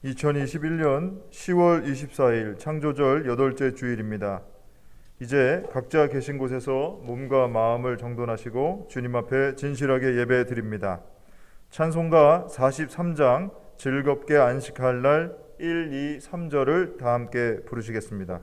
2021년 10월 24일 창조절 8째 주일입니다. 이제 각자 계신 곳에서 몸과 마음을 정돈하시고 주님 앞에 진실하게 예배 드립니다. 찬송가 43장 즐겁게 안식할 날 1, 2, 3절을 다 함께 부르시겠습니다.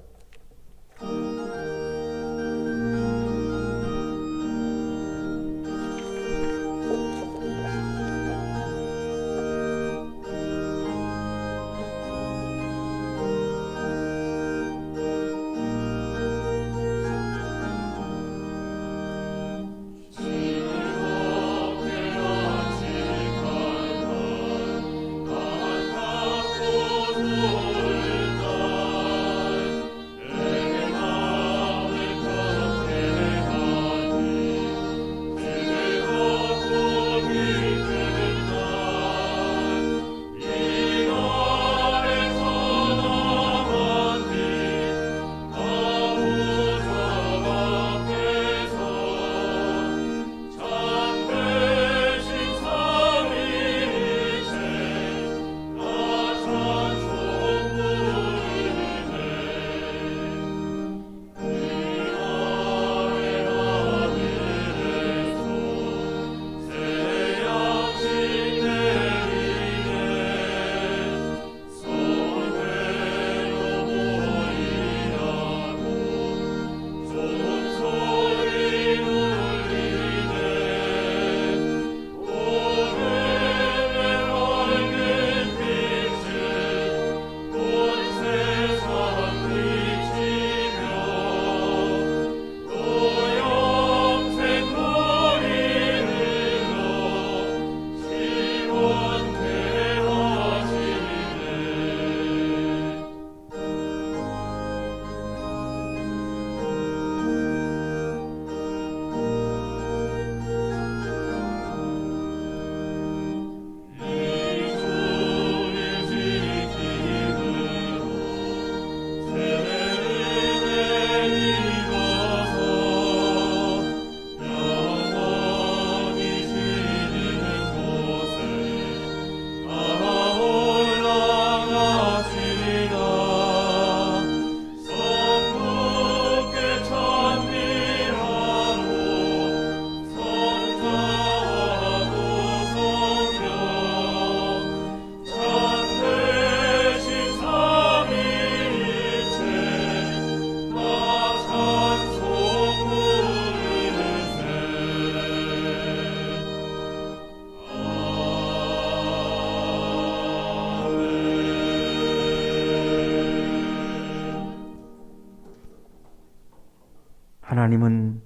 하나님은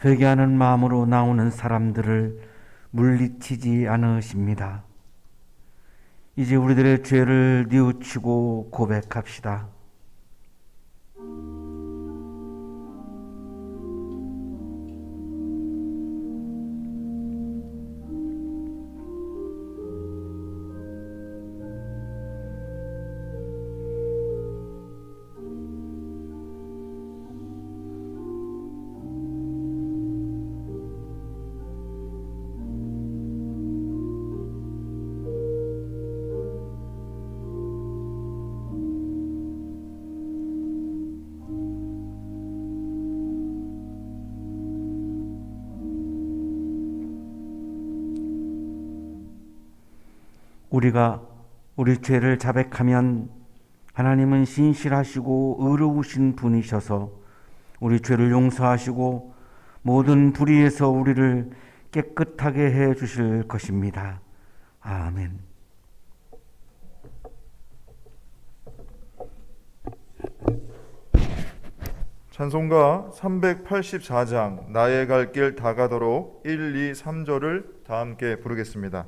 회개하는 마음으로 나오는 사람들을 물리치지 않으십니다. 이제 우리들의 죄를 뉘우치고 고백합시다. 우리가 우리 죄를 자백하면 하나님은 신실하시고 의로우신 분이셔서 우리 죄를 용서하시고 모든 불의에서 우리를 깨끗하게 해 주실 것입니다. 아멘. 찬송가 384장 나의 갈 길 다 가도록 1, 2, 3절을 다 함께 부르겠습니다.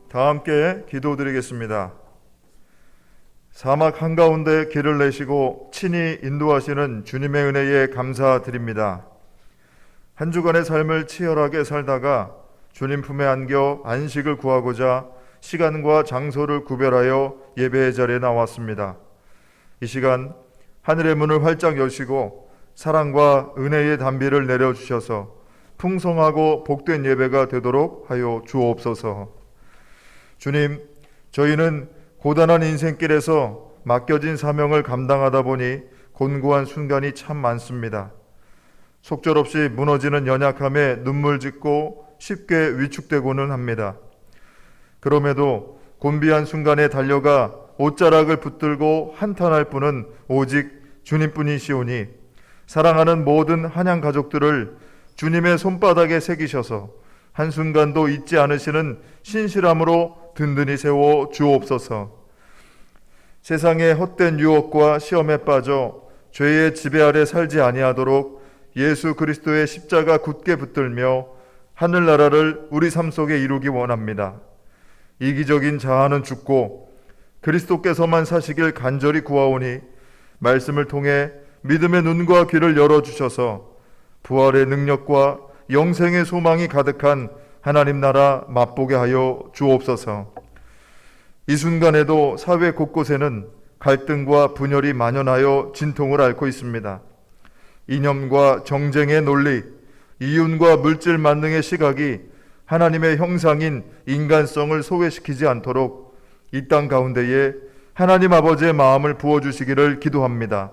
다 함께 기도드리겠습니다. 사막 한가운데 길을 내시고 친히 인도하시는 주님의 은혜에 감사드립니다. 한 주간의 삶을 치열하게 살다가 주님 품에 안겨 안식을 구하고자 시간과 장소를 구별하여 예배의 자리에 나왔습니다. 이 시간 하늘의 문을 활짝 여시고 사랑과 은혜의 단비를 내려주셔서 풍성하고 복된 예배가 되도록 하여 주옵소서. 주님, 저희는 고단한 인생길에서 맡겨진 사명을 감당하다 보니 곤고한 순간이 참 많습니다. 속절없이 무너지는 연약함에 눈물 짓고 쉽게 위축되고는 합니다. 그럼에도 곤비한 순간에 달려가 옷자락을 붙들고 한탄할 분은 오직 주님뿐이시오니 사랑하는 모든 한양 가족들을 주님의 손바닥에 새기셔서 한순간도 잊지 않으시는 신실함으로 든든히 세워 주옵소서. 세상의 헛된 유혹과 시험에 빠져 죄의 지배 아래 살지 아니하도록 예수 그리스도의 십자가 굳게 붙들며 하늘나라를 우리 삶 속에 이루기 원합니다. 이기적인 자아는 죽고 그리스도께서만 사시길 간절히 구하오니 말씀을 통해 믿음의 눈과 귀를 열어주셔서 부활의 능력과 영생의 소망이 가득한 하나님 나라 맛보게 하여 주옵소서. 이 순간에도 사회 곳곳에는 갈등과 분열이 만연하여 진통을 앓고 있습니다. 이념과 정쟁의 논리, 이윤과 물질 만능의 시각이 하나님의 형상인 인간성을 소외시키지 않도록 이 땅 가운데에 하나님 아버지의 마음을 부어주시기를 기도합니다.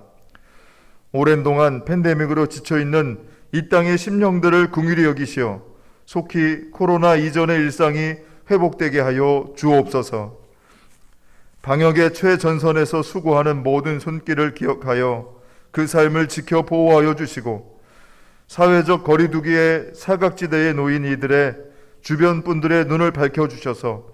오랜 동안 팬데믹으로 지쳐있는 이 땅의 심령들을 긍휼히 여기시어 속히 코로나 이전의 일상이 회복되게 하여 주옵소서. 방역의 최전선에서 수고하는 모든 손길을 기억하여 그 삶을 지켜 보호하여 주시고 사회적 거리두기의 사각지대에 놓인 이들의 주변 분들의 눈을 밝혀주셔서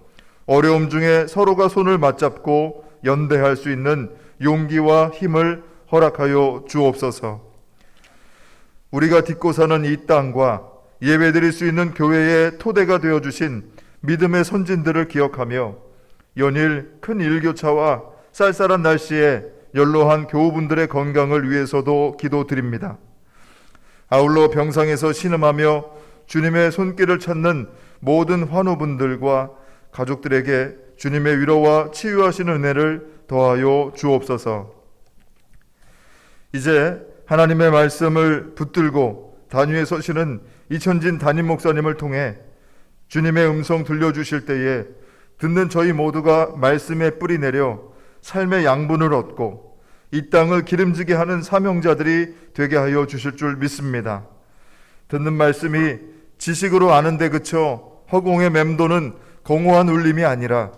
어려움 중에 서로가 손을 맞잡고 연대할 수 있는 용기와 힘을 허락하여 주옵소서. 우리가 딛고 사는 이 땅과 예배드릴 수 있는 교회의 토대가 되어주신 믿음의 선진들을 기억하며 연일 큰 일교차와 쌀쌀한 날씨에 연로한 교우분들의 건강을 위해서도 기도드립니다. 아울러 병상에서 신음하며 주님의 손길을 찾는 모든 환우분들과 가족들에게 주님의 위로와 치유하시는 은혜를 더하여 주옵소서. 이제 하나님의 말씀을 붙들고 단위에 서시는 이천진 담임 목사님을 통해 주님의 음성 들려주실 때에 듣는 저희 모두가 말씀에 뿌리 내려 삶의 양분을 얻고 이 땅을 기름지게 하는 사명자들이 되게 하여 주실 줄 믿습니다. 듣는 말씀이 지식으로 아는데 그쳐 허공에 맴도는 공허한 울림이 아니라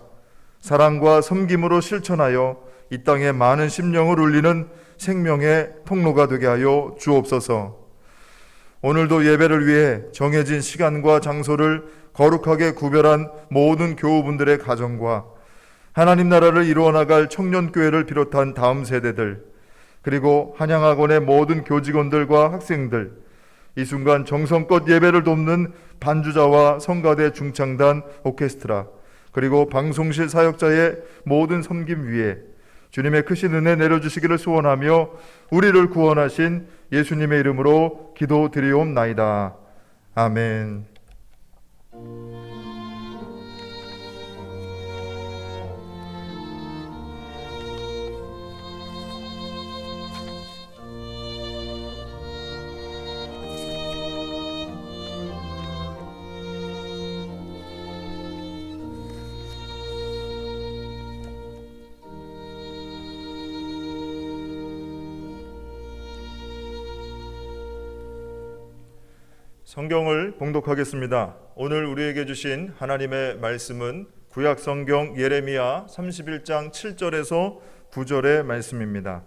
사랑과 섬김으로 실천하여 이 땅에 많은 심령을 울리는 생명의 통로가 되게 하여 주옵소서. 오늘도 예배를 위해 정해진 시간과 장소를 거룩하게 구별한 모든 교우분들의 가정과 하나님 나라를 이루어 나갈 청년교회를 비롯한 다음 세대들, 그리고 한양학원의 모든 교직원들과 학생들, 이 순간 정성껏 예배를 돕는 반주자와 성가대 중창단 오케스트라, 그리고 방송실 사역자의 모든 섬김 위에 주님의 크신 은혜 내려주시기를 소원하며 우리를 구원하신 예수님의 이름으로 기도드리옵나이다. 아멘. 성경을 봉독하겠습니다. 오늘 우리에게 주신 하나님의 말씀은 구약 성경 예레미야 31장 7절에서 9절의 말씀입니다.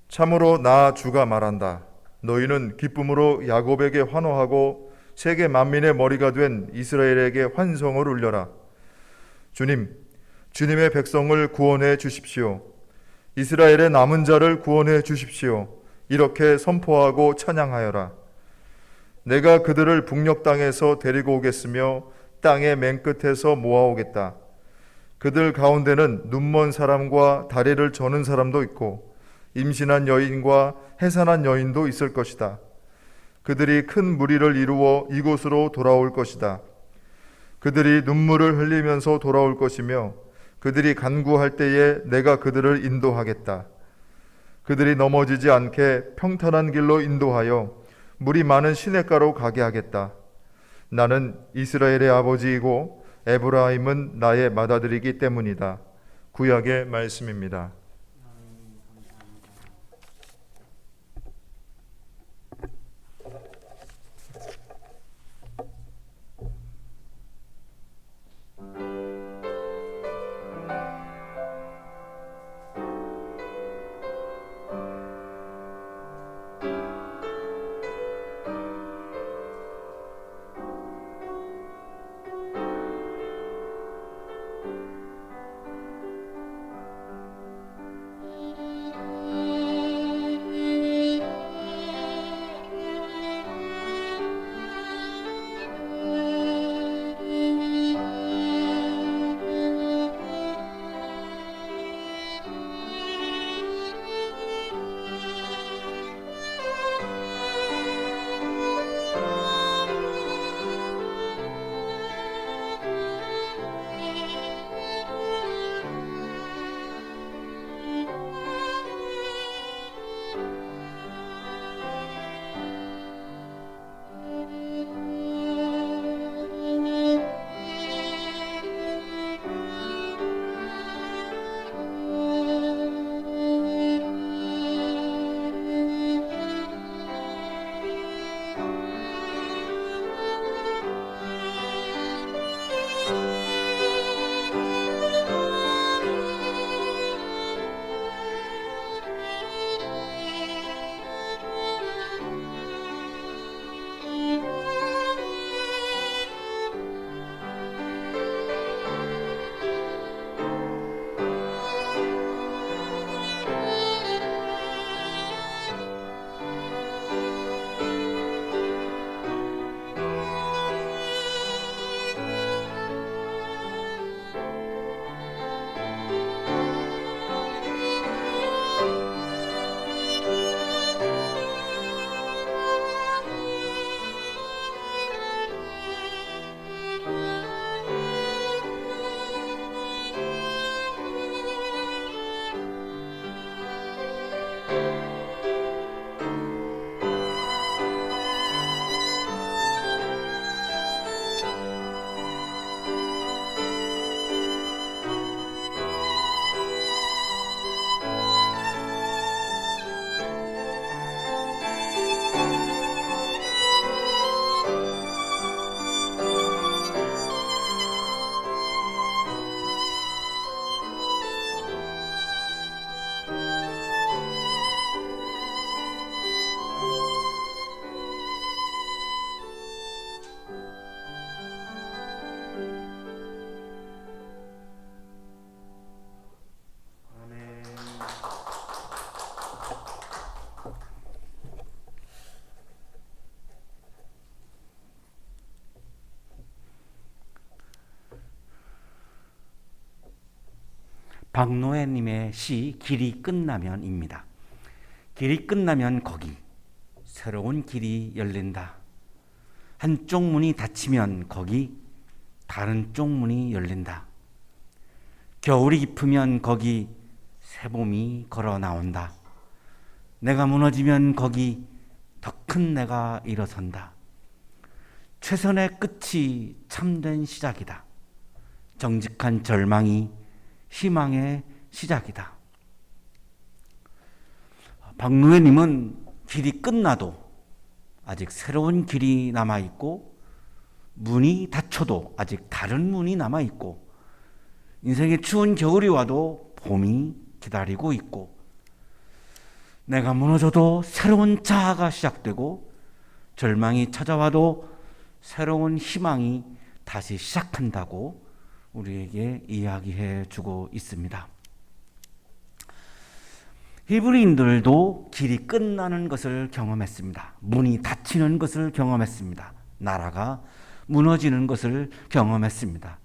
참으로 나 주가 말한다. 너희는 기쁨으로 야곱에게 환호하고 세계 만민의 머리가 된 이스라엘에게 환성을 울려라. 주님의 백성을 구원해 주십시오. 이스라엘의 남은 자를 구원해 주십시오. 이렇게 선포하고 찬양하여라. 내가 그들을 북녘 땅에서 데리고 오겠으며 땅의 맨 끝에서 모아오겠다. 그들 가운데는 눈먼 사람과 다리를 저는 사람도 있고 임신한 여인과 해산한 여인도 있을 것이다. 그들이 큰 무리를 이루어 이곳으로 돌아올 것이다. 그들이 눈물을 흘리면서 돌아올 것이며 그들이 간구할 때에 내가 그들을 인도하겠다. 그들이 넘어지지 않게 평탄한 길로 인도하여 물이 많은 시냇가로 가게 하겠다. 나는 이스라엘의 아버지이고 에브라임은 나의 맏아들이기 때문이다. 구약의 말씀입니다. 박노해님의 시 길이 끝나면입니다. 길이 끝나면 거기 새로운 길이 열린다. 한쪽 문이 닫히면 거기 다른 쪽 문이 열린다. 겨울이 깊으면 거기 새봄이 걸어 나온다. 내가 무너지면 거기 더 큰 내가 일어선다. 최선의 끝이 참된 시작이다. 정직한 절망이 희망의 시작이다. 박노해님은 길이 끝나도 아직 새로운 길이 남아있고 문이 닫혀도 아직 다른 문이 남아있고 인생의 추운 겨울이 와도 봄이 기다리고 있고 내가 무너져도 새로운 자아가 시작되고 절망이 찾아와도 새로운 희망이 다시 시작한다고 우리에게 이야기해 주고 있습니다. 히브리인들도 길이 끝나는 것을 경험했습니다. 문이 닫히는 것을 경험했습니다. 나라가 무너지는 것을 경험했습니다.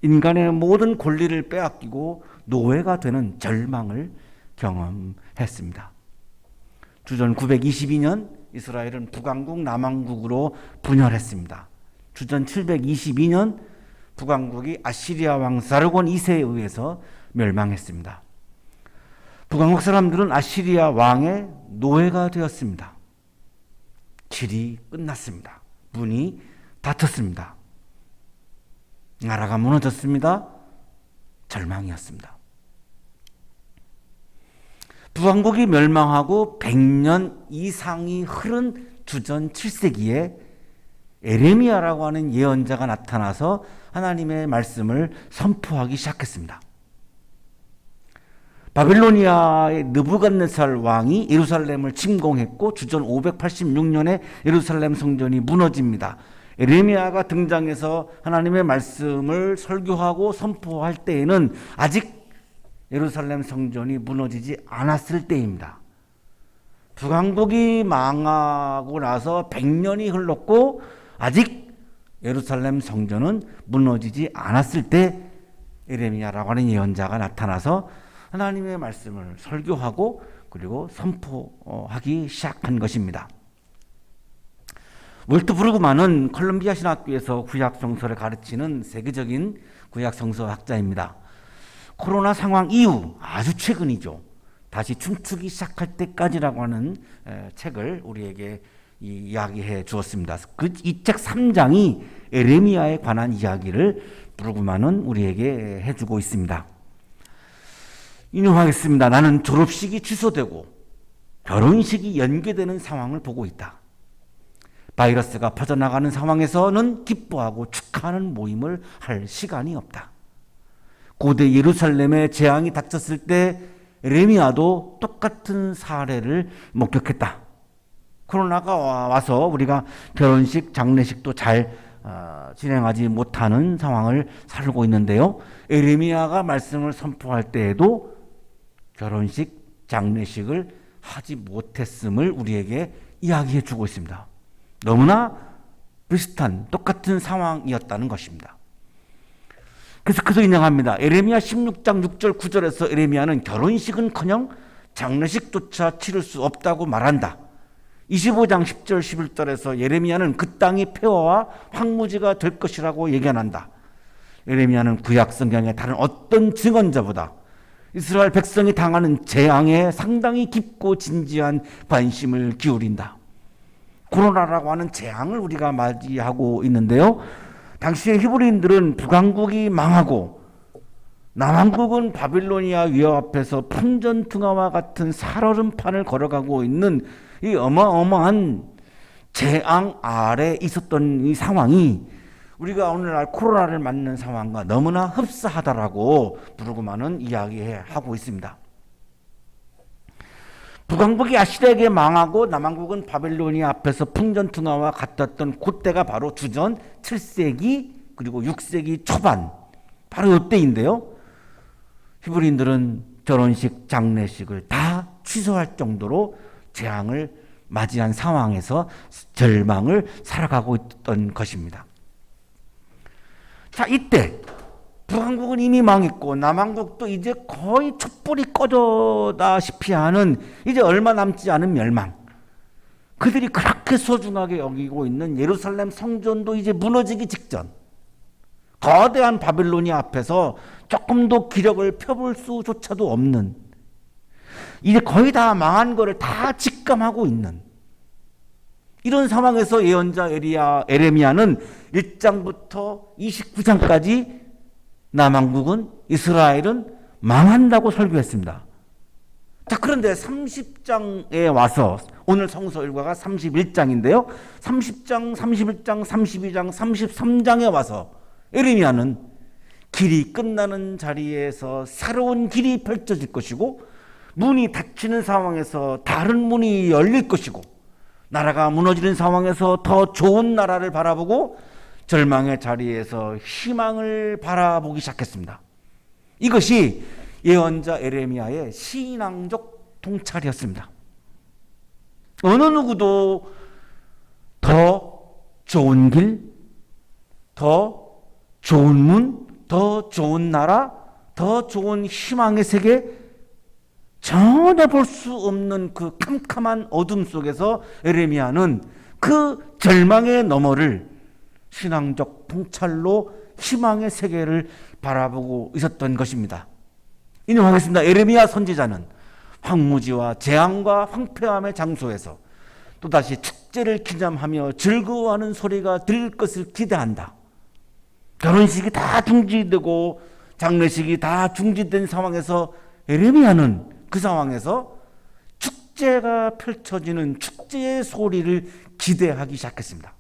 인간의 모든 권리를 빼앗기고 노예가 되는 절망을 경험했습니다. 주전 922년 이스라엘은 북왕국 남왕국으로 분열했습니다. 주전 722년 북왕국이 아시리아 왕 사르곤 2세에 의해서 멸망했습니다. 북왕국 사람들은 아시리아 왕의 노예가 되었습니다. 길이 끝났습니다. 문이 닫혔습니다. 나라가 무너졌습니다. 절망이었습니다. 북왕국이 멸망하고 100년 이상이 흐른 주전 7세기에 에레미야라고 하는 예언자가 나타나서 하나님의 말씀을 선포하기 시작했습니다. 바빌로니아의 느부갓네살 왕이 예루살렘을 침공했고 주전 586년에 예루살렘 성전이 무너집니다. 에레미야가 등장해서 하나님의 말씀을 설교하고 선포할 때에는 아직 예루살렘 성전이 무너지지 않았을 때입니다. 북왕국이 망하고 나서 100년이 흘렀고 아직 예루살렘 성전은 무너지지 않았을 때 에레미야라고 하는 예언자가 나타나서 하나님의 말씀을 설교하고 그리고 선포하기 시작한 것입니다. 월트 브루그만은 콜롬비아 신학교에서 구약 성서를 가르치는 세계적인 구약 성서 학자입니다. 코로나 상황 이후 아주 최근이죠. 다시 춤추기 시작할 때까지라고 하는 책을 우리에게 이야기해 주었습니다. 이 책 3장이 에레미야에 관한 이야기를 브루그만은 우리에게 해주고 있습니다. 인용하겠습니다. 나는 졸업식이 취소되고 결혼식이 연기되는 상황을 보고 있다. 바이러스가 퍼져나가는 상황에서는 기뻐하고 축하하는 모임을 할 시간이 없다. 고대 예루살렘에 재앙이 닥쳤을 때 에레미야도 똑같은 사례를 목격했다. 코로나가 와서 우리가 결혼식, 장례식도 잘 진행하지 못하는 상황을 살고 있는데요. 에레미야가 말씀을 선포할 때에도 결혼식, 장례식을 하지 못했음을 우리에게 이야기해 주고 있습니다. 너무나 비슷한 똑같은 상황이었다는 것입니다. 그래서 인용합니다. 에레미야 16장 6절 9절에서 에레미야는 결혼식은커녕 장례식조차 치를 수 없다고 말한다. 25장 10절 11절에서 예레미야는 그 땅이 폐허와 황무지가 될 것이라고 예견한다. 에레미야는 구약 성경의 다른 어떤 증언자보다 이스라엘 백성이 당하는 재앙에 상당히 깊고 진지한 관심을 기울인다. 코로나라고 하는 재앙을 우리가 맞이하고 있는데요. 당시의 히브리인들은 북왕국이 망하고 남왕국은 바빌로니아 위협 앞에서 풍전등화와 같은 살얼음판을 걸어가고 있는 이 어마어마한 재앙 아래 있었던 이 상황이 우리가 오늘날 코로나를 맞는 상황과 너무나 흡사하다라고 브루그만은 이야기하고 있습니다. 북왕국이 아시리아에게 망하고 남왕국은 바빌로니아 앞에서 풍전등화와 같았던 그때가 바로 주전 7세기 그리고 6세기 초반 바로 이때인데요. 히브리인들은 결혼식, 장례식을 다 취소할 정도로 재앙을 맞이한 상황에서 절망을 살아가고 있던 것입니다. 자, 이때 북왕국은 이미 망했고 남왕국도 이제 거의 촛불이 꺼졌다시피 하는 이제 얼마 남지 않은 멸망. 그들이 그렇게 소중하게 여기고 있는 예루살렘 성전도 이제 무너지기 직전. 거대한 바빌로니아 앞에서 조금도 기력을 펴볼 수조차도 없는 이제 거의 다 망한 거를 다 직감하고 있는 이런 상황에서 예언자 에레미야는 1장부터 29장까지 남왕국은 이스라엘은 망한다고 설교했습니다. 자, 그런데 30장에 와서 오늘 성서 일과가 31장인데요. 30장, 31장, 32장, 33장에 와서 에레미야는 길이 끝나는 자리에서 새로운 길이 펼쳐질 것이고 문이 닫히는 상황에서 다른 문이 열릴 것이고 나라가 무너지는 상황에서 더 좋은 나라를 바라보고 절망의 자리에서 희망을 바라보기 시작했습니다. 이것이 예언자 에레미야의 신앙적 통찰이었습니다. 어느 누구도 더 좋은 길, 더 좋은 문, 더 좋은 나라, 더 좋은 희망의 세계, 전혀 볼 수 없는 그 캄캄한 어둠 속에서 에레미야는 그 절망의 너머를 신앙적 통찰로 희망의 세계를 바라보고 있었던 것입니다. 인용하겠습니다. 에레미야 선지자는 황무지와 재앙과 황폐함의 장소에서 또다시 축제를 기념하며 즐거워하는 소리가 들릴 것을 기대한다. 결혼식이 다 중지되고 장례식이 다 중지된 상황에서 에레미야는 그 상황에서 축제가 펼쳐지는 축제의 소리를 기대하기 시작했습니다.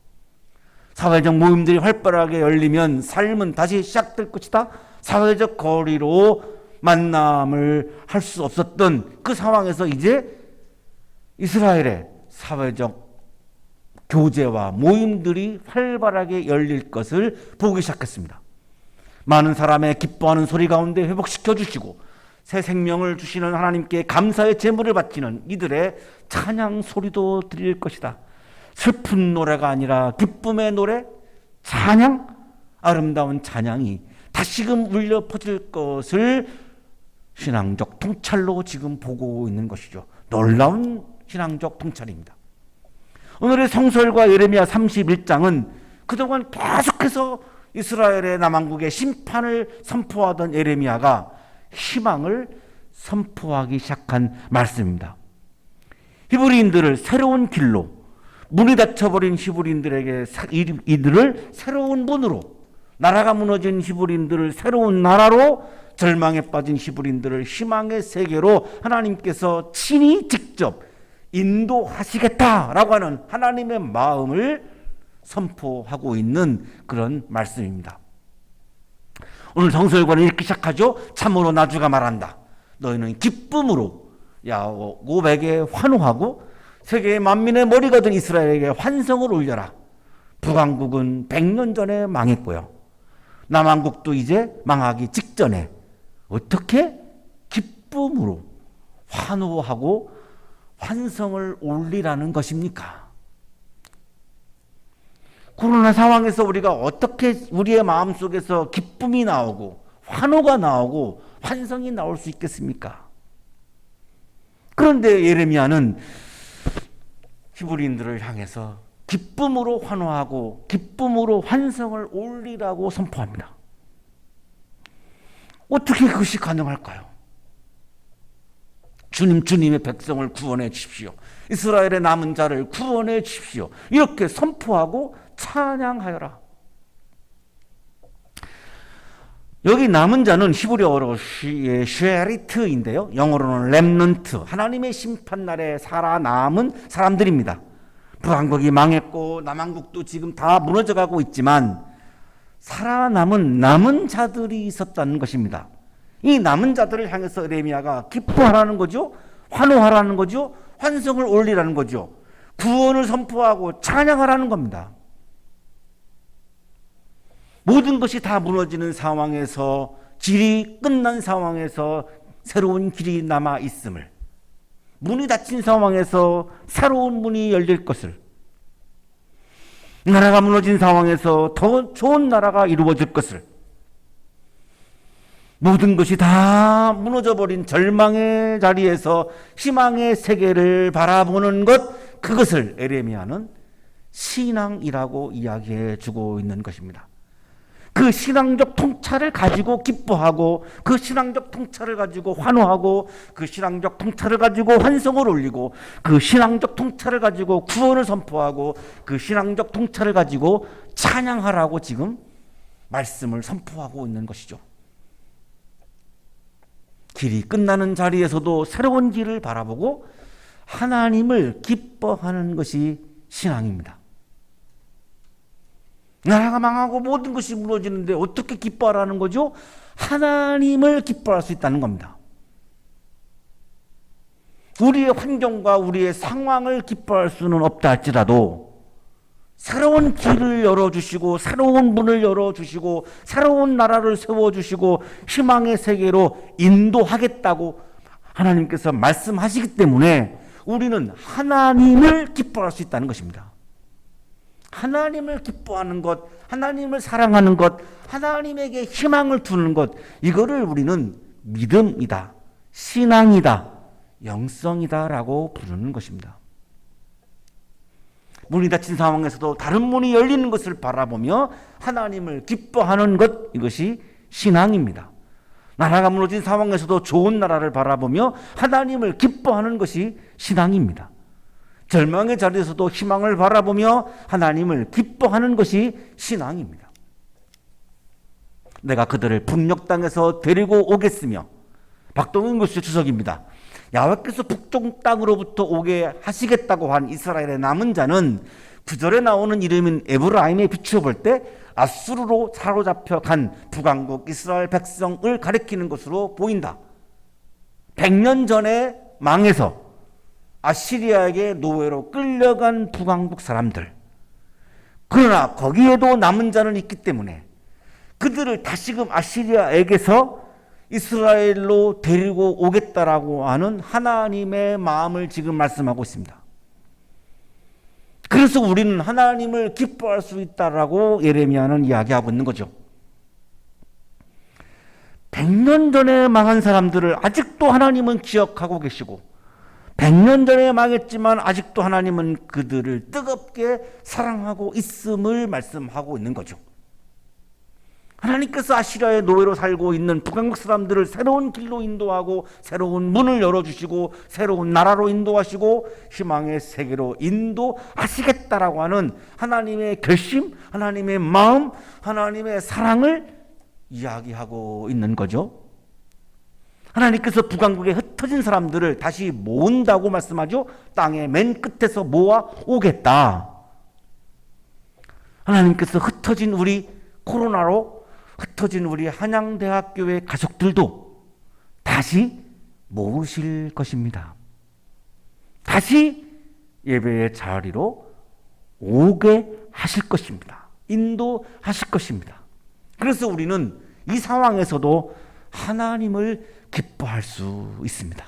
사회적 모임들이 활발하게 열리면 삶은 다시 시작될 것이다. 사회적 거리로 만남을 할 수 없었던 그 상황에서 이제 이스라엘의 사회적 교제와 모임들이 활발하게 열릴 것을 보기 시작했습니다. 많은 사람의 기뻐하는 소리 가운데 회복시켜 주시고 새 생명을 주시는 하나님께 감사의 제물을 바치는 이들의 찬양 소리도 들릴 것이다. 슬픈 노래가 아니라 기쁨의 노래, 찬양, 아름다운 찬양이 다시금 울려 퍼질 것을 신앙적 통찰로 지금 보고 있는 것이죠. 놀라운 신앙적 통찰입니다. 오늘의 성설과 예레미야 31장은 그동안 계속해서 이스라엘의 남왕국의 심판을 선포하던 예레미야가 희망을 선포하기 시작한 말씀입니다. 히브리인들을 새로운 길로, 문이 닫혀버린 히브리인들에게 이들을 새로운 문으로, 나라가 무너진 히브리인들을 새로운 나라로, 절망에 빠진 히브리인들을 희망의 세계로 하나님께서 친히 직접 인도하시겠다라고 하는 하나님의 마음을 선포하고 있는 그런 말씀입니다. 오늘 성서일과는 이렇게 시작하죠. 참으로 나주가 말한다. 너희는 기쁨으로 야곱에게 환호하고 세계의 만민의 머리가 된 이스라엘에게 환성을 올려라. 북왕국은 100년 전에 망했고요. 남왕국도 이제 망하기 직전에 어떻게 기쁨으로 환호하고 환성을 올리라는 것입니까? 코로나 상황에서 우리가 어떻게 우리의 마음속에서 기쁨이 나오고 환호가 나오고 환성이 나올 수 있겠습니까? 그런데 예레미야는 히브리인들을 향해서 기쁨으로 환호하고 기쁨으로 환성을 올리라고 선포합니다. 어떻게 그것이 가능할까요? 주님의 백성을 구원해 주십시오. 이스라엘의 남은 자를 구원해 주십시오. 이렇게 선포하고 찬양하여라. 여기 남은 자는 히브리어로 쉐리트인데요. 영어로는 렘넌트, 하나님의 심판날에 살아남은 사람들입니다. 북왕국이 망했고 남왕국도 지금 다 무너져가고 있지만 살아남은 남은 자들이 있었다는 것입니다. 이 남은 자들을 향해서 에레미야가 기뻐하라는 거죠. 환호하라는 거죠. 환성을 올리라는 거죠. 구원을 선포하고 찬양하라는 겁니다. 모든 것이 다 무너지는 상황에서, 길이 끝난 상황에서 새로운 길이 남아 있음을, 문이 닫힌 상황에서 새로운 문이 열릴 것을, 나라가 무너진 상황에서 더 좋은 나라가 이루어질 것을, 모든 것이 다 무너져버린 절망의 자리에서 희망의 세계를 바라보는 것, 그것을 에레미야는 신앙이라고 이야기해 주고 있는 것입니다. 그 신앙적 통찰을 가지고 기뻐하고, 그 신앙적 통찰을 가지고 환호하고, 그 신앙적 통찰을 가지고 환성을 올리고, 그 신앙적 통찰을 가지고 구원을 선포하고, 그 신앙적 통찰을 가지고 찬양하라고 지금 말씀을 선포하고 있는 것이죠. 길이 끝나는 자리에서도 새로운 길을 바라보고 하나님을 기뻐하는 것이 신앙입니다. 나라가 망하고 모든 것이 무너지는데 어떻게 기뻐하라는 거죠? 하나님을 기뻐할 수 있다는 겁니다. 우리의 환경과 우리의 상황을 기뻐할 수는 없다 할지라도 새로운 길을 열어주시고 새로운 문을 열어주시고 새로운 나라를 세워주시고 희망의 세계로 인도하겠다고 하나님께서 말씀하시기 때문에 우리는 하나님을 기뻐할 수 있다는 것입니다. 하나님을 기뻐하는 것, 하나님을 사랑하는 것, 하나님에게 희망을 두는 것, 이거를 우리는 믿음이다, 신앙이다, 영성이다라고 부르는 것입니다. 문이 닫힌 상황에서도 다른 문이 열리는 것을 바라보며 하나님을 기뻐하는 것, 이것이 신앙입니다. 나라가 무너진 상황에서도 좋은 나라를 바라보며 하나님을 기뻐하는 것이 신앙입니다. 절망의 자리에서도 희망을 바라보며 하나님을 기뻐하는 것이 신앙입니다. 내가 그들을 북녘 땅에서 데리고 오겠으며, 박동영 교수의 주석입니다. 야훼께서 북쪽 땅으로부터 오게 하시겠다고 한 이스라엘의 남은 자는 9절에 나오는 이름인 에브라임에 비추어 볼 때 아수르로 사로잡혀 간 북왕국 이스라엘 백성을 가리키는 것으로 보인다. 100년 전에 망해서 아시리아에게 노예로 끌려간 북왕국 사람들. 그러나 거기에도 남은 자는 있기 때문에 그들을 다시금 아시리아에게서 이스라엘로 데리고 오겠다라고 하는 하나님의 마음을 지금 말씀하고 있습니다. 그래서 우리는 하나님을 기뻐할 수 있다라고 예레미야는 이야기하고 있는 거죠. 100년 전에 망한 사람들을 아직도 하나님은 기억하고 계시고, 100년 전에 망했지만 아직도 하나님은 그들을 뜨겁게 사랑하고 있음을 말씀하고 있는 거죠. 하나님께서 아시리아의 노예로 살고 있는 북왕국 사람들을 새로운 길로 인도하고 새로운 문을 열어주시고 새로운 나라로 인도하시고 희망의 세계로 인도하시겠다라고 하는 하나님의 결심, 하나님의 마음, 하나님의 사랑을 이야기하고 있는 거죠. 하나님께서 북왕국에 흩어진 사람들을 다시 모은다고 말씀하죠. 땅의 맨 끝에서 모아 오겠다. 하나님께서 흩어진 우리 코로나로 흩어진 우리 한양대학교의 가족들도 다시 모으실 것입니다. 다시 예배의 자리로 오게 하실 것입니다. 인도하실 것입니다. 그래서 우리는 이 상황에서도 하나님을 기뻐할 수 있습니다.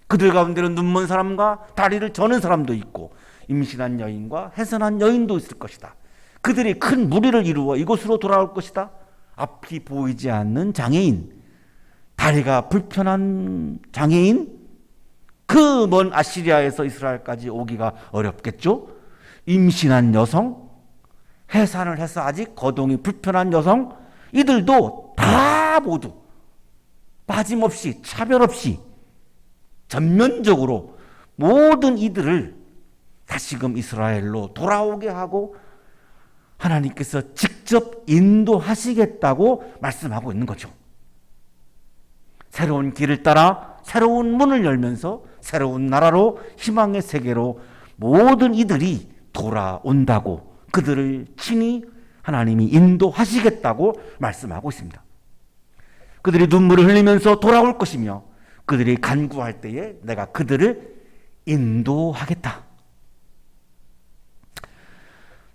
그들 가운데는 눈먼 사람과 다리를 저는 사람도 있고 임신한 여인과 해산한 여인도 있을 것이다. 그들이 큰 무리를 이루어 이곳으로 돌아올 것이다. 앞이 보이지 않는 장애인, 다리가 불편한 장애인, 그 먼 아시리아에서 이스라엘까지 오기가 어렵겠죠. 임신한 여성, 해산을 해서 아직 거동이 불편한 여성, 이들도 다 모두 빠짐없이 차별 없이 전면적으로 모든 이들을 다시금 이스라엘로 돌아오게 하고 하나님께서 직접 인도하시겠다고 말씀하고 있는 거죠. 새로운 길을 따라 새로운 문을 열면서 새로운 나라로 희망의 세계로 모든 이들이 돌아온다고, 그들을 친히 하나님이 인도하시겠다고 말씀하고 있습니다. 그들이 눈물을 흘리면서 돌아올 것이며 그들이 간구할 때에 내가 그들을 인도하겠다.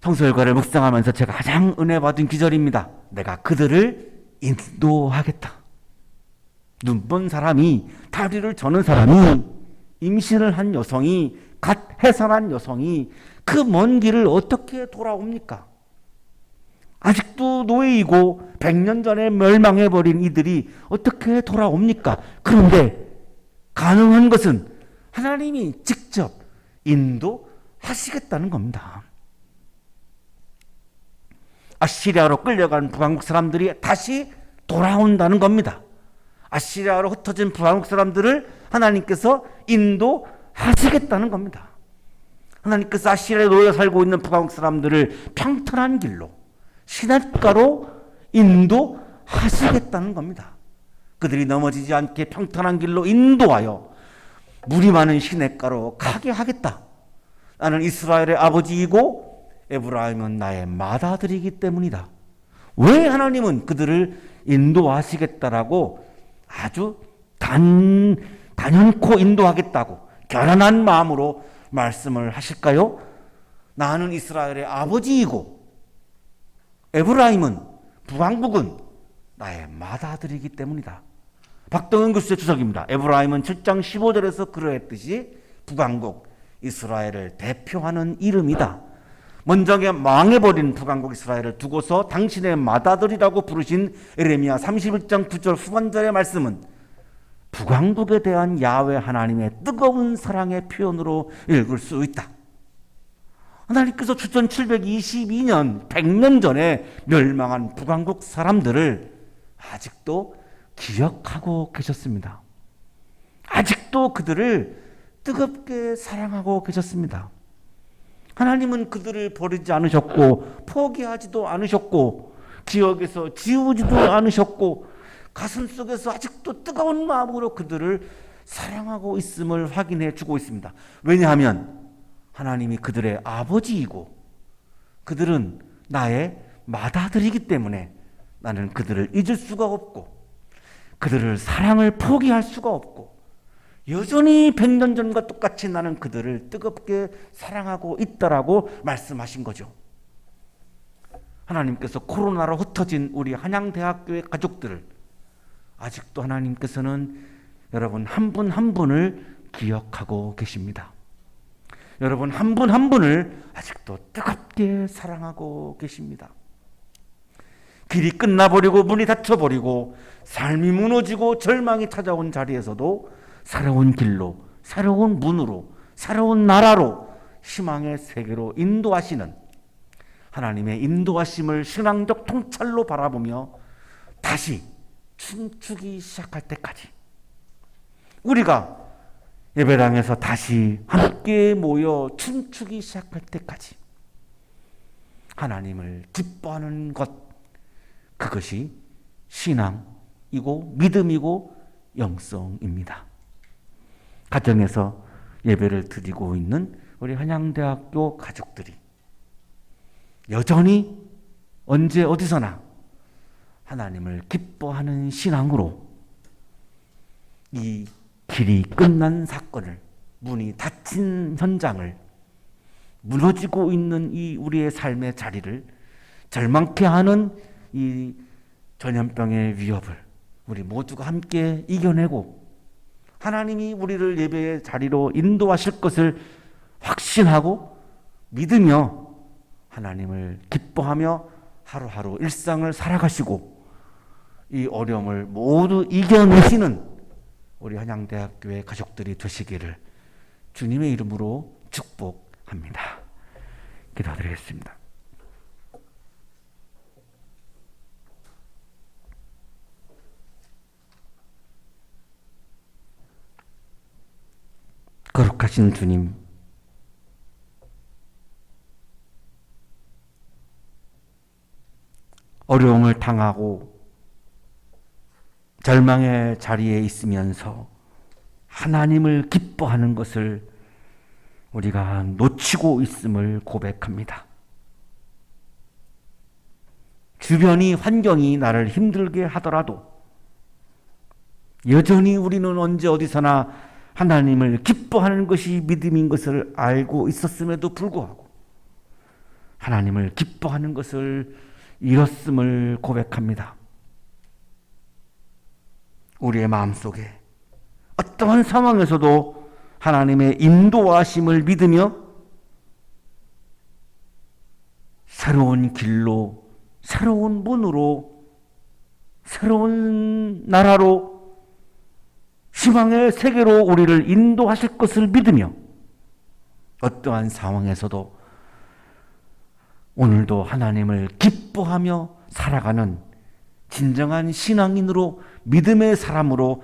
성서일과를 묵상하면서 제가 가장 은혜 받은 기절입니다. 내가 그들을 인도하겠다. 눈먼 사람이, 다리를 저는 사람이, 임신을 한 여성이, 갓 해산한 여성이 그 먼 길을 어떻게 돌아옵니까? 아직도 노예이고 100년 전에 멸망해버린 이들이 어떻게 돌아옵니까? 그런데 가능한 것은 하나님이 직접 인도하시겠다는 겁니다. 아시리아로 끌려간 북왕국 사람들이 다시 돌아온다는 겁니다. 아시리아로 흩어진 북왕국 사람들을 하나님께서 인도하시겠다는 겁니다. 하나님께서 아시리아에 놓여 살고 있는 북왕국 사람들을 평탄한 길로, 시냇가로 인도하시겠다는 겁니다. 그들이 넘어지지 않게 평탄한 길로 인도하여 물이 많은 시냇가로 가게 하겠다. 나는 이스라엘의 아버지이고 에브라임은 나의 맏아들이기 때문이다. 왜 하나님은 그들을 인도하시겠다라고 아주 단연코 인도하겠다고 결연한 마음으로 말씀을 하실까요? 나는 이스라엘의 아버지이고 에브라임은, 북왕국은 나의 맏아들이기 때문이다. 박동현 교수의 주석입니다. 에브라임은 7장 15절에서 그러했듯이 북왕국 이스라엘을 대표하는 이름이다. 먼저 망해버린 북왕국 이스라엘을 두고서 당신의 맏아들이라고 부르신 에레미야 31장 9절 후반절의 말씀은 북왕국에 대한 야훼 하나님의 뜨거운 사랑의 표현으로 읽을 수 있다. 하나님께서 주전 722년 100년 전에 멸망한 북왕국 사람들을 아직도 기억하고 계셨습니다. 아직도 그들을 뜨겁게 사랑하고 계셨습니다. 하나님은 그들을 버리지 않으셨고 포기하지도 않으셨고 기억에서 지우지도 않으셨고 가슴 속에서 아직도 뜨거운 마음으로 그들을 사랑하고 있음을 확인해 주고 있습니다. 왜냐하면 하나님이 그들의 아버지이고 그들은 나의 맏아들이기 때문에 나는 그들을 잊을 수가 없고 그들을 사랑을 포기할 수가 없고 여전히 100년 전과 똑같이 나는 그들을 뜨겁게 사랑하고 있다라고 말씀하신 거죠. 하나님께서 코로나로 흩어진 우리 한양대학교의 가족들을 아직도 하나님께서는 여러분 한 분 한 분을 기억하고 계십니다. 여러분 한 분 한 분을 아직도 뜨겁게 사랑하고 계십니다. 길이 끝나버리고 문이 닫혀버리고 삶이 무너지고 절망이 찾아온 자리에서도 새로운 길로, 새로운 문으로, 새로운 나라로, 희망의 세계로 인도하시는 하나님의 인도하심을 신앙적 통찰로 바라보며 다시 춤추기 시작할 때까지 우리가 예배당에서 다시 함께 모여 춤추기 시작할 때까지 하나님을 기뻐하는 것, 그것이 신앙이고 믿음이고 영성입니다. 가정에서 예배를 드리고 있는 우리 한양대학교 가족들이 여전히 언제 어디서나 하나님을 기뻐하는 신앙으로 이 길이 끝난 사건을, 문이 닫힌 현장을, 무너지고 있는 이 우리의 삶의 자리를 절망케 하는 이 전염병의 위협을 우리 모두가 함께 이겨내고 하나님이 우리를 예배의 자리로 인도하실 것을 확신하고 믿으며 하나님을 기뻐하며 하루하루 일상을 살아가시고 이 어려움을 모두 이겨내시는 우리 한양대학교의 가족들이 되시기를 주님의 이름으로 축복합니다. 기도드리겠습니다. 거룩하신 주님, 어려움을 당하고 절망의 자리에 있으면서 하나님을 기뻐하는 것을 우리가 놓치고 있음을 고백합니다. 주변이 환경이 나를 힘들게 하더라도 여전히 우리는 언제 어디서나 하나님을 기뻐하는 것이 믿음인 것을 알고 있었음에도 불구하고 하나님을 기뻐하는 것을 잃었음을 고백합니다. 우리의 마음속에 어떠한 상황에서도 하나님의 인도하심을 믿으며 새로운 길로, 새로운 문으로, 새로운 나라로, 희망의 세계로 우리를 인도하실 것을 믿으며 어떠한 상황에서도 오늘도 하나님을 기뻐하며 살아가는 진정한 신앙인으로, 믿음의 사람으로,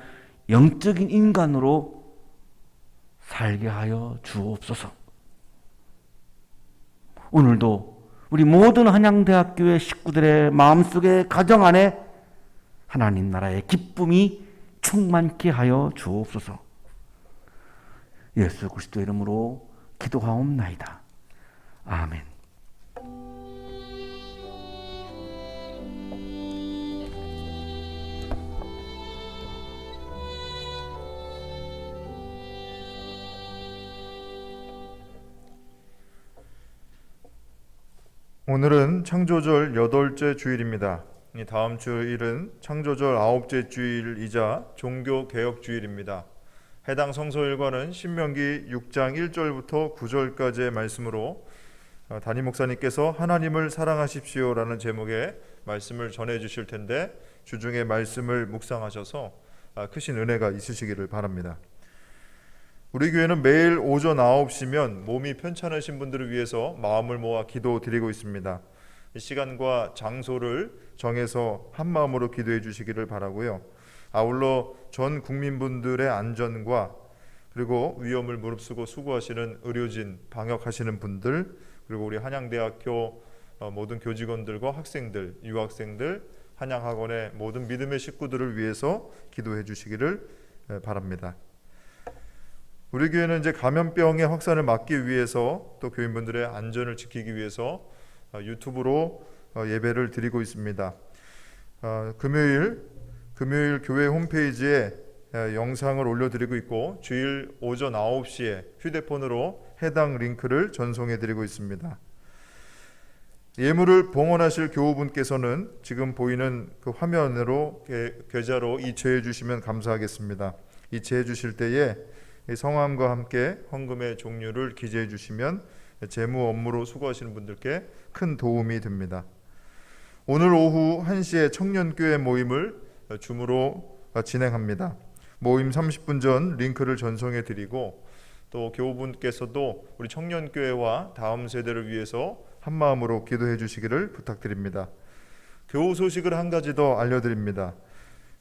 영적인 인간으로 살게 하여 주옵소서. 오늘도 우리 모든 한양대학교의 식구들의 마음속에, 가정 안에 하나님 나라의 기쁨이 충만케 하여 주옵소서. 예수 그리스도의 이름으로 기도하옵나이다. 아멘. 오늘은 창조절 8째 주일입니다. 이 다음 주일은 창조절 9째 주일이자 종교개혁 주일입니다. 해당 성서일과는 신명기 6장 1절부터 9절까지의 말씀으로 담임 목사님께서 하나님을 사랑하십시오라는 제목의 말씀을 전해 주실 텐데 주중에 말씀을 묵상하셔서 크신 은혜가 있으시기를 바랍니다. 우리 교회는 매일 오전 9시면 몸이 편찮으신 분들을 위해서 마음을 모아 기도 드리고 있습니다. 시간과 장소를 정해서 한 마음으로 기도해 주시기를 바라고요. 아울러 전 국민분들의 안전과 그리고 위험을 무릅쓰고 수고하시는 의료진, 방역하시는 분들, 그리고 우리 한양대학교 모든 교직원들과 학생들, 유학생들, 한양학원의 모든 믿음의 식구들을 위해서 기도해 주시기를 바랍니다. 우리 교회는 이제 감염병의 확산을 막기 위해서 또 교인분들의 안전을 지키기 위해서 유튜브로 예배를 드리고 있습니다. 금요일 교회 홈페이지에 영상을 올려드리고 있고 주일 오전 9시에 휴대폰으로 해당 링크를 전송해드리고 있습니다. 예물을 봉헌하실 교우분께서는 지금 보이는 그 화면으로 계좌로 이체해 주시면 감사하겠습니다. 이체해 주실 때에 성함과 함께 헌금의 종류를 기재해 주시면 재무 업무로 수고하시는 분들께 큰 도움이 됩니다. 오늘 오후 1시에 청년교회 모임을 줌으로 진행합니다. 모임 30분 전 링크를 전송해 드리고 또 교우분께서도 우리 청년교회와 다음 세대를 위해서 한마음으로 기도해 주시기를 부탁드립니다. 교우 소식을 한 가지 더 알려드립니다.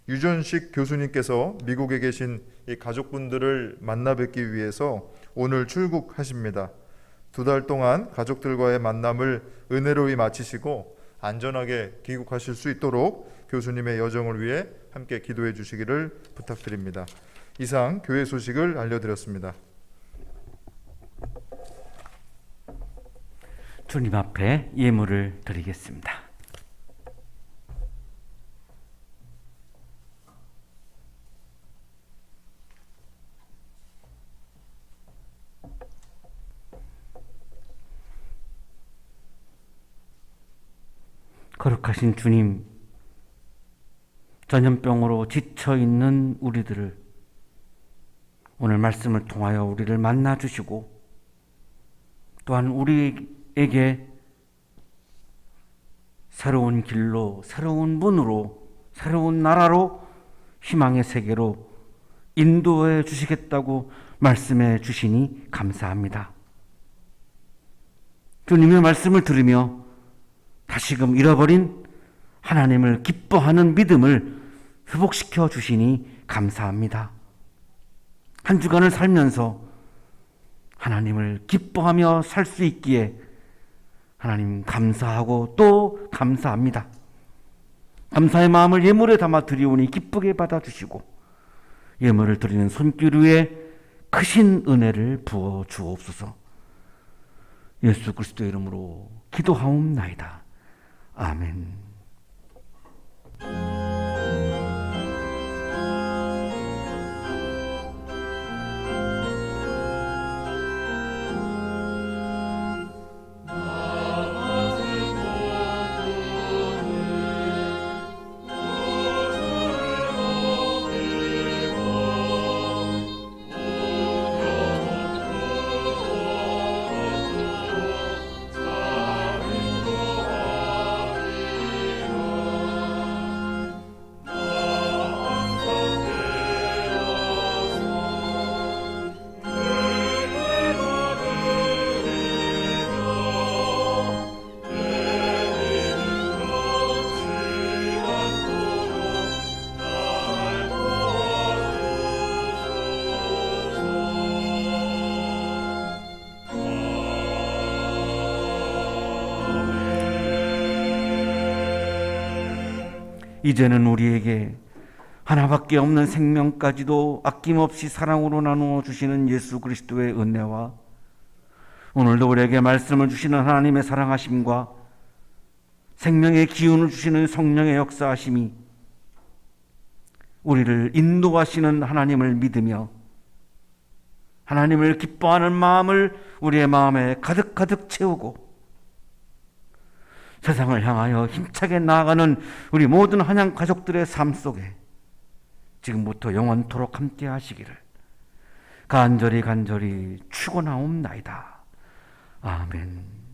유전식 교수님께서 미국에 계신 이 가족분들을 만나 뵙기 위해서 오늘 출국하십니다. 2달 동안 가족들과의 만남을 은혜로이 마치시고 안전하게 귀국하실 수 있도록 교수님의 여정을 위해 함께 기도해 주시기를 부탁드립니다. 이상 교회 소식을 알려드렸습니다. 주님 앞에 예물을 드리겠습니다. 거룩하신 주님, 전염병으로 지쳐있는 우리들을 오늘 말씀을 통하여 우리를 만나주시고 또한 우리에게 새로운 길로, 새로운 문으로, 새로운 나라로, 희망의 세계로 인도해 주시겠다고 말씀해 주시니 감사합니다. 주님의 말씀을 들으며 다시금 잃어버린 하나님을 기뻐하는 믿음을 회복시켜 주시니 감사합니다. 한 주간을 살면서 하나님을 기뻐하며 살 수 있기에 하나님 감사하고 또 감사합니다. 감사의 마음을 예물에 담아 드리오니 기쁘게 받아주시고 예물을 드리는 손길 위에 크신 은혜를 부어 주옵소서. 예수 그리스도의 이름으로 기도하옵나이다. 아멘. 이제는 우리에게 하나밖에 없는 생명까지도 아낌없이 사랑으로 나누어 주시는 예수 그리스도의 은혜와 오늘도 우리에게 말씀을 주시는 하나님의 사랑하심과 생명의 기운을 주시는 성령의 역사하심이 우리를 인도하시는 하나님을 믿으며 하나님을 기뻐하는 마음을 우리의 마음에 가득가득 채우고 세상을 향하여 힘차게 나아가는 우리 모든 한양 가족들의 삶 속에 지금부터 영원토록 함께 하시기를 간절히 축원하옵나이다. 아멘.